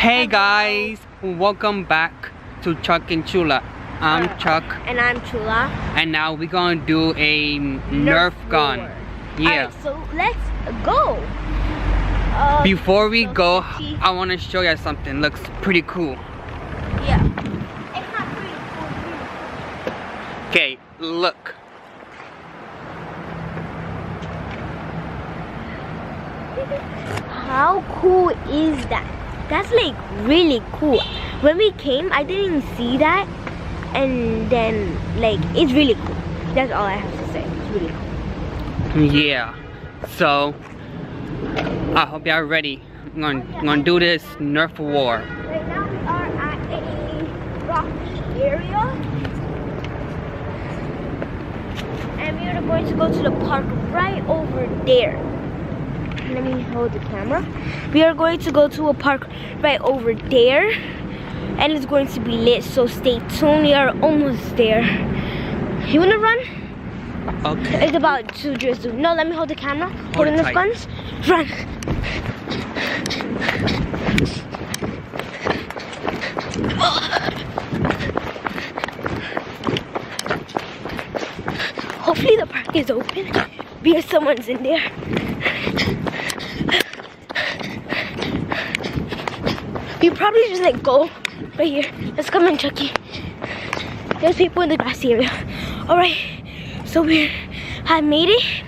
Hey guys, welcome back to Chuck and Chula. I'm Chuck. And I'm Chula. And now we're gonna do a Nerf gun. War. Yeah. Alright, so let's go. Before we go, I want to show you something. Looks pretty cool. Yeah. It's not pretty cool. Okay, look. How cool is that? That's like really cool. When we came, I didn't even see that, and then like it's really cool. That's all I have to say. It's really cool. Yeah. So I hope y'all ready. I'm gonna do this Nerf war. Right now we are at a rocky area, and we are going to go to the park right over there. Let me hold the camera. We are going to go to a park right over there, and it's going to be lit, so stay tuned. We are almost there. You wanna run? Okay. It's about to just do. No, let me hold the camera. Holding the guns. Run. Hopefully the park is open because someone's in there. You probably just like go right here. Let's come in, Chucky. There's people in the grass area. Alright, so we have made it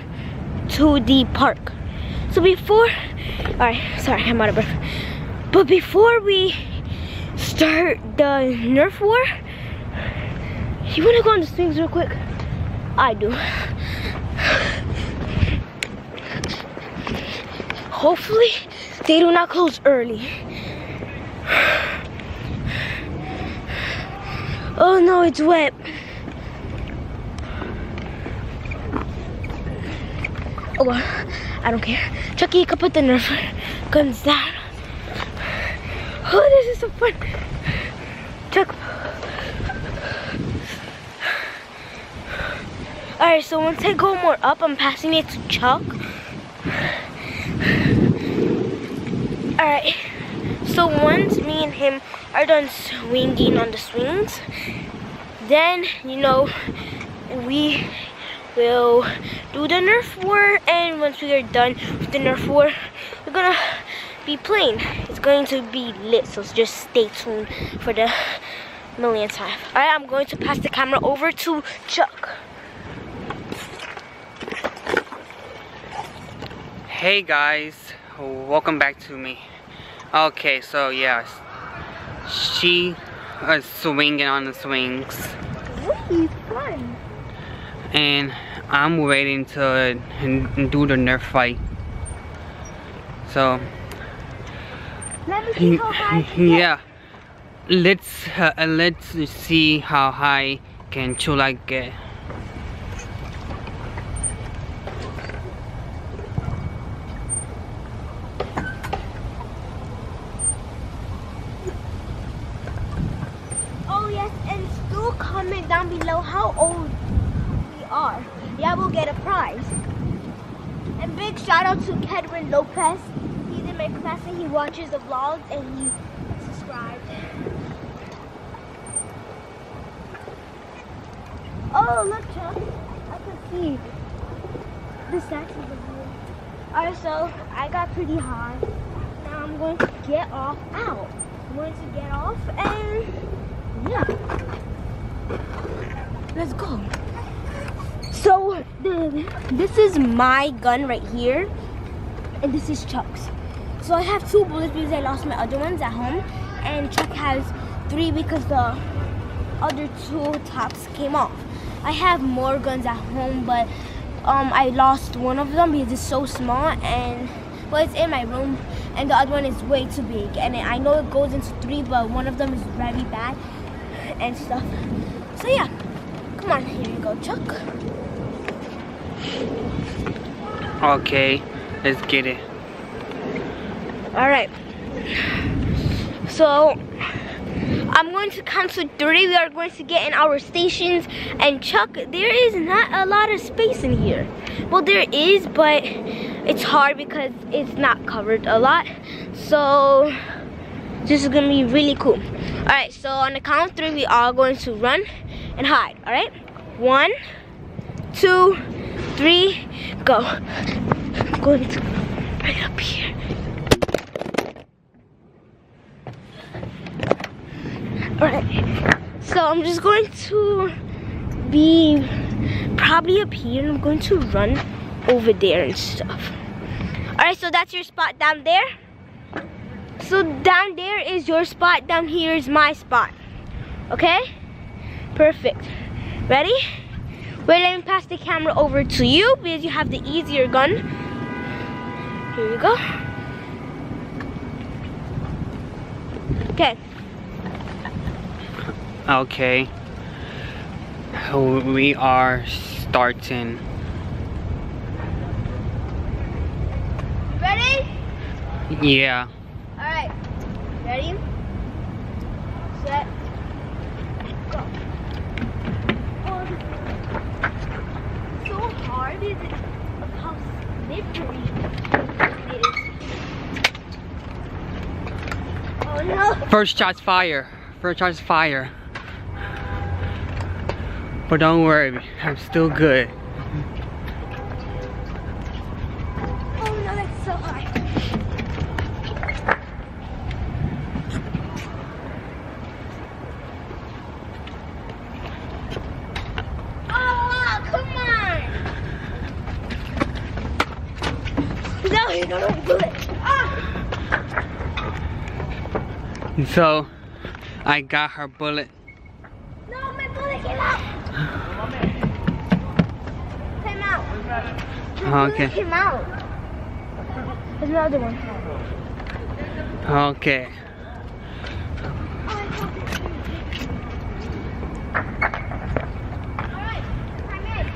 to the park. So before, alright, sorry, I'm out of breath. But before we start the Nerf war, you wanna go on the swings real quick? I do. Hopefully, they do not close early. Oh no, it's wet. Oh well, I don't care. Chucky, you can put the Nerf guns down. Oh, this is so fun. Chuck. Alright, so once I go more up, I'm passing it to Chuck. Alright, so once me and him are done swinging on the swings, then, you know, we will do the Nerf war, and once we are done with the Nerf war, we're gonna be playing. It's going to be lit, so just stay tuned for the millionth time. Alright, I'm going to pass the camera over to Chuck. Hey guys, welcome back to me. Okay, so yes, she is swinging on the swings. Really fun. And I'm waiting to do the Nerf fight. So let me see how high I can get. yeah, let's see how high can Chula get. Oh yes, and still comment down below how old we are. Yeah, we'll get a prize. And big shout out to Kedwin Lopez. He's in my class and he watches the vlogs and he subscribed. Oh look, Chuck, I can see the statues of you. Alright, so I got pretty high. Now I'm going to get off out. I'm going to get off and yeah, let's go. So this is my gun right here, and this is Chuck's. So I have 2 bullets because I lost my other ones at home, and Chuck has 3 because the other 2 tops came off. I have more guns at home, but I lost one of them because it's so small, and well, it's in my room, and the other one is way too big, and I know it goes into 3, but one of them is very bad and stuff. So yeah, come on, here you go, Chuck. Okay, let's get it. Alright, so I'm going to count to 3. We are going to get in our stations, and Chuck, there is not a lot of space in here. Well, there is, but it's hard because it's not covered a lot. So This is gonna be really cool. Alright, so on the count of 3, we are going to run and hide. Alright? 1, 2, 3, go. I'm going to right up here. Alright. So I'm just going to be probably up here, and I'm going to run over there and stuff. Alright, so that's your spot down there. So down there is your spot, down here is my spot. Okay? Perfect. Ready? Wait, let me pass the camera over to you because you have the easier gun. Here you go. Okay. Okay. We are starting. Ready? Yeah. Alright. Ready? Set. Go. Oh, so hard is it of how slippery it is. Oh no. First shot's fire. First shot's fire. But don't worry, I'm still good. Oh no, that's so high. Oh, come on. No, you don't do it. Ah. So, I got her bullet. No, my bullet came out. Came out. Okay. Bullet came out. There's another one. Okay. Alright, I'm in.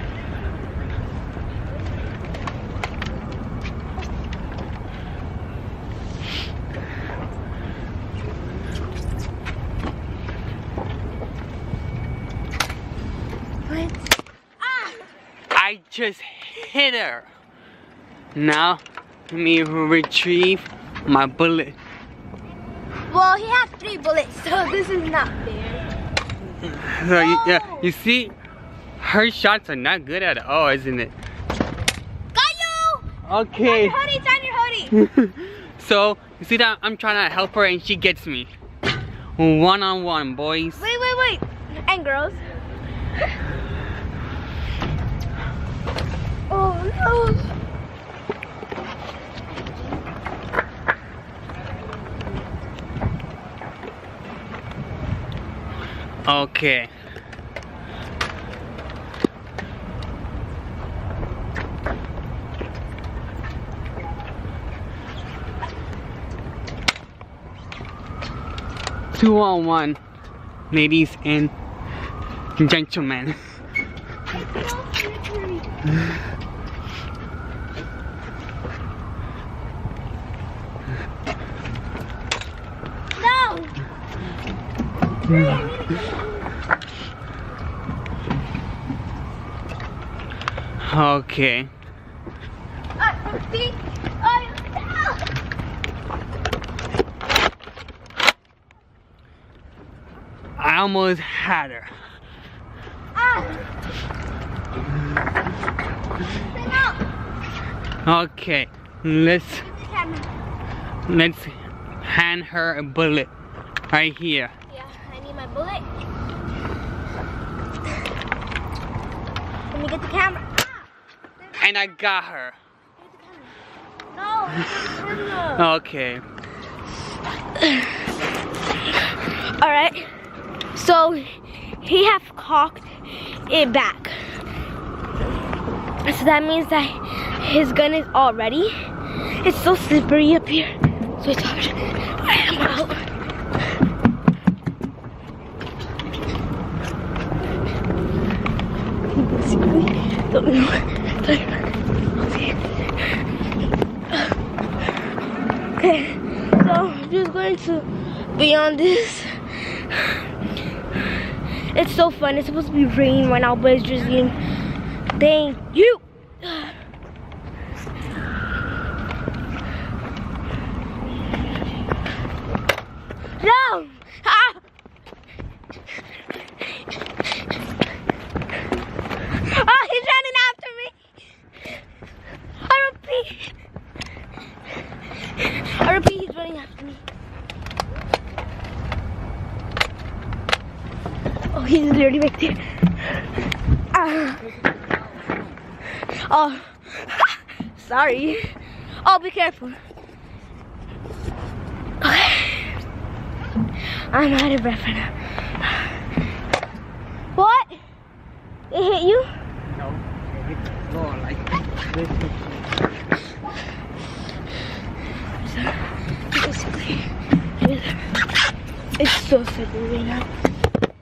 'What? I just hit her. Now, let me retrieve my bullet. Well, he has 3 bullets, so this is not fair. So yeah, you see, her shots are not good at all, isn't it? Got you! Okay. Sign your hoodie. So, you see that I'm trying to help her and she gets me. One-on-one, boys. Wait. And girls. Oh no. Okay. Two-on-one, ladies and gentlemen. It's so slippery. No. Okay. See? I almost had her. Okay, let's hand her a bullet right here. Yeah, I need my bullet. Let me get the camera. And I got her. No, camera. Okay. Alright, so he have cocked it back. So that means that his gun is all ready. It's so slippery up here, so it's hard. I'm out. Don't know. Okay, so I'm just going to be on this. It's so fun. It's supposed to be rain right now, but it's just getting. Thank you. He's literally right there. Oh, sorry. Oh, be careful. Okay. I'm out of breath right now. What? It hit you? No, it hit the floor like this. Basically, it's so slippery right now.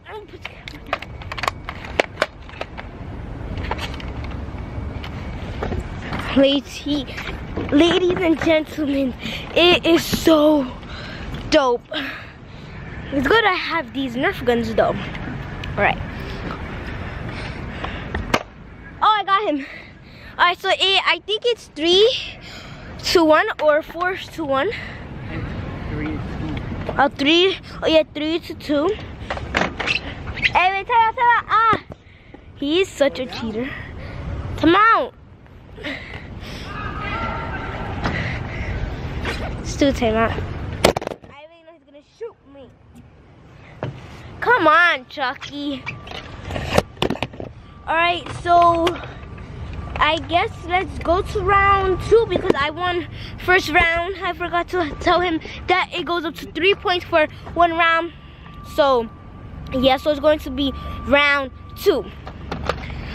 I'm gonna put the camera down. Ladies and gentlemen, it is so dope. It's good I have these Nerf guns though. Alright. Oh, I got him. Alright, so I think it's 3-1 or 4-1. 3-2. Oh, 3. Oh, yeah, 3-2. Hey, wait, time out. Ah! He is such a cheater. Come out. Still time out. I really know he's gonna shoot me. Come on, Chucky. Alright, so I guess let's go to round 2 because I won first round. I forgot to tell him that it goes up to 3 points for 1 round. So yeah, so it's going to be round 2.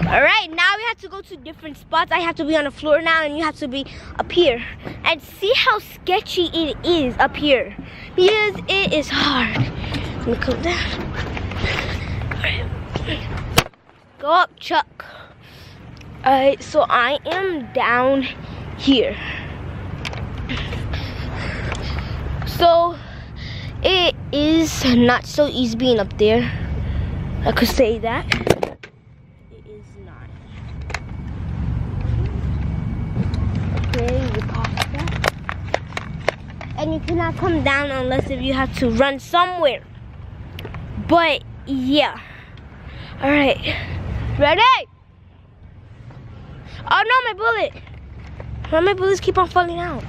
Alright, now we have to go to different spots. I have to be on the floor now and you have to be up here. And see how sketchy it is up here. Because it is hard. Let me come down. Alright. Go up, Chuck. Alright, so I am down here. So it is not so easy being up there. I could say that. It is not. Okay, you past that. And you cannot come down unless if you have to run somewhere. But yeah. Alright. Ready? Oh no, my bullet. Why my bullets keep on falling out?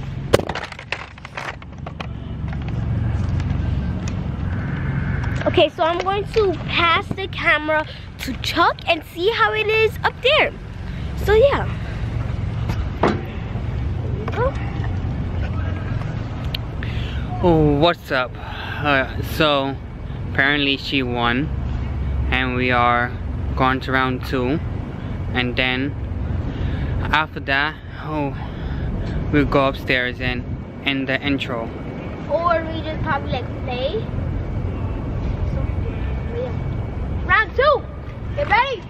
Okay, so I'm going to pass the camera to Chuck and see how it is up there. So yeah. There we go. Oh, what's up? So apparently she won, and we are going to round 2, and then after that, we'll go upstairs and end the intro. Or we just probably like play. So, yeah. Round 2. Get ready.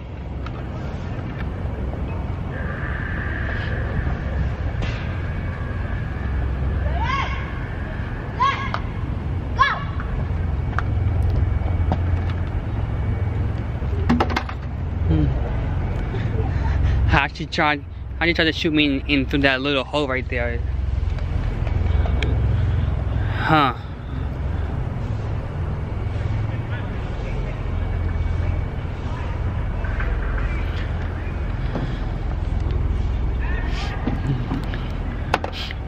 She tried to shoot me into that little hole right there. Huh.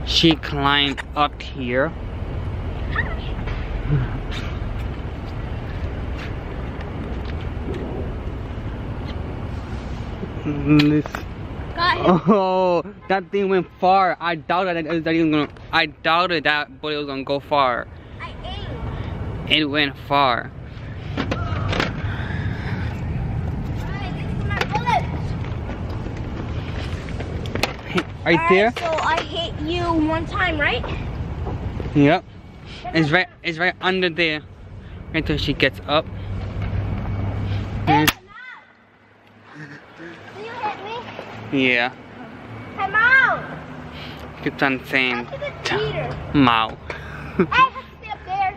She climbed up here. Oh, that thing went far. I doubted that that bullet was gonna go far. I aimed. It went far. Alright, this is my bullets. Right there? So I hit you 1 time, right? Yep. It's right under there. Until she gets up. Hey, you hit me? Yeah. Come out! Keeps on saying That's a cheater. Mao. I have to stay up there.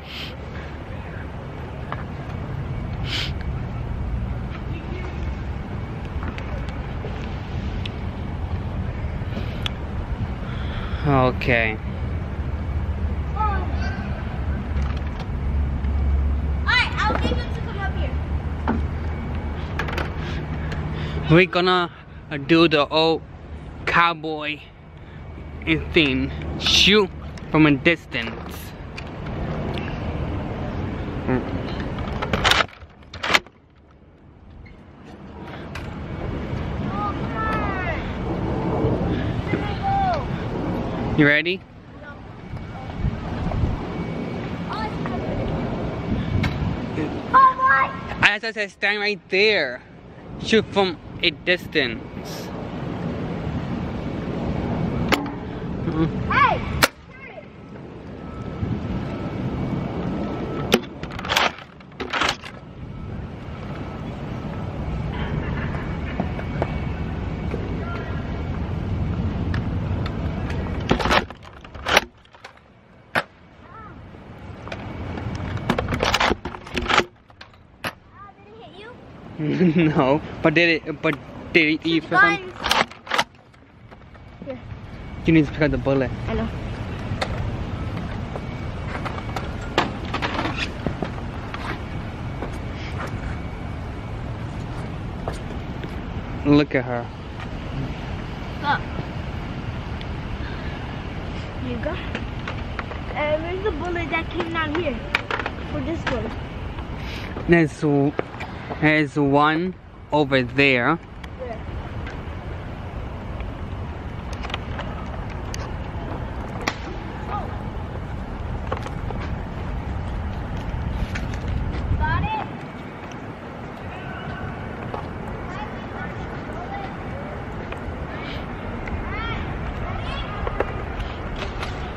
Okay. Alright, I'll leave him to come up here. We're gonna do the old cowboy thing. Shoot from a distance. You ready? Oh my! As I said, stand right there. Shoot from a distance. Hey! No, but did it eat for some? Here. You need to pick up the bullet. I know. Look at her. Look. Here you go. Where's the bullet that came down here? For this one. There's one over there. Where? Oh. Got it?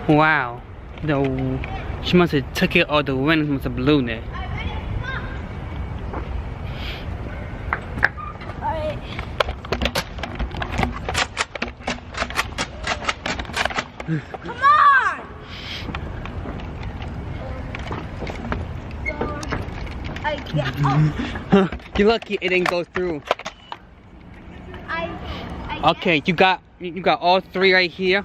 Wow. She must have took it, or the wind must have blown it. Come on! You're lucky it didn't go through. Okay, you got all three right here.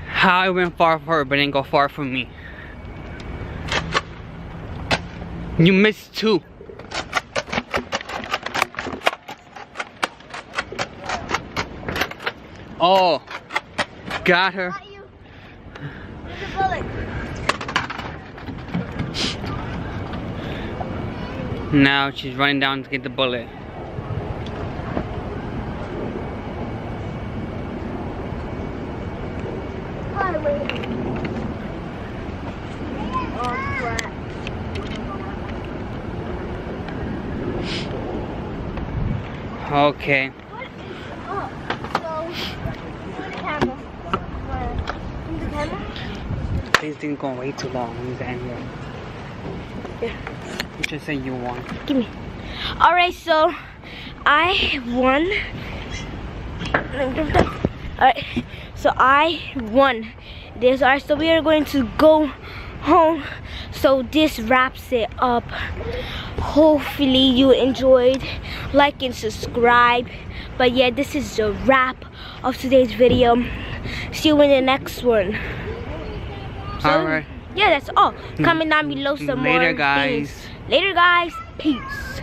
How it went far for her, but didn't go far for me. You missed two. Oh, got her. Got you. Where's the bullet? Now she's running down to get the bullet. Okay. This thing's going way too long. We need to end here. Yeah. You just say you won. Give me. Alright, so I won. Alright, so I won this. Alright, so we are going to go home. So this wraps it up. Hopefully you enjoyed. Like and subscribe. But yeah, this is the wrap of today's video. See you in the next one. So, alright. Yeah, that's all. Comment down below some more Later, guys. things. Later, guys. Peace.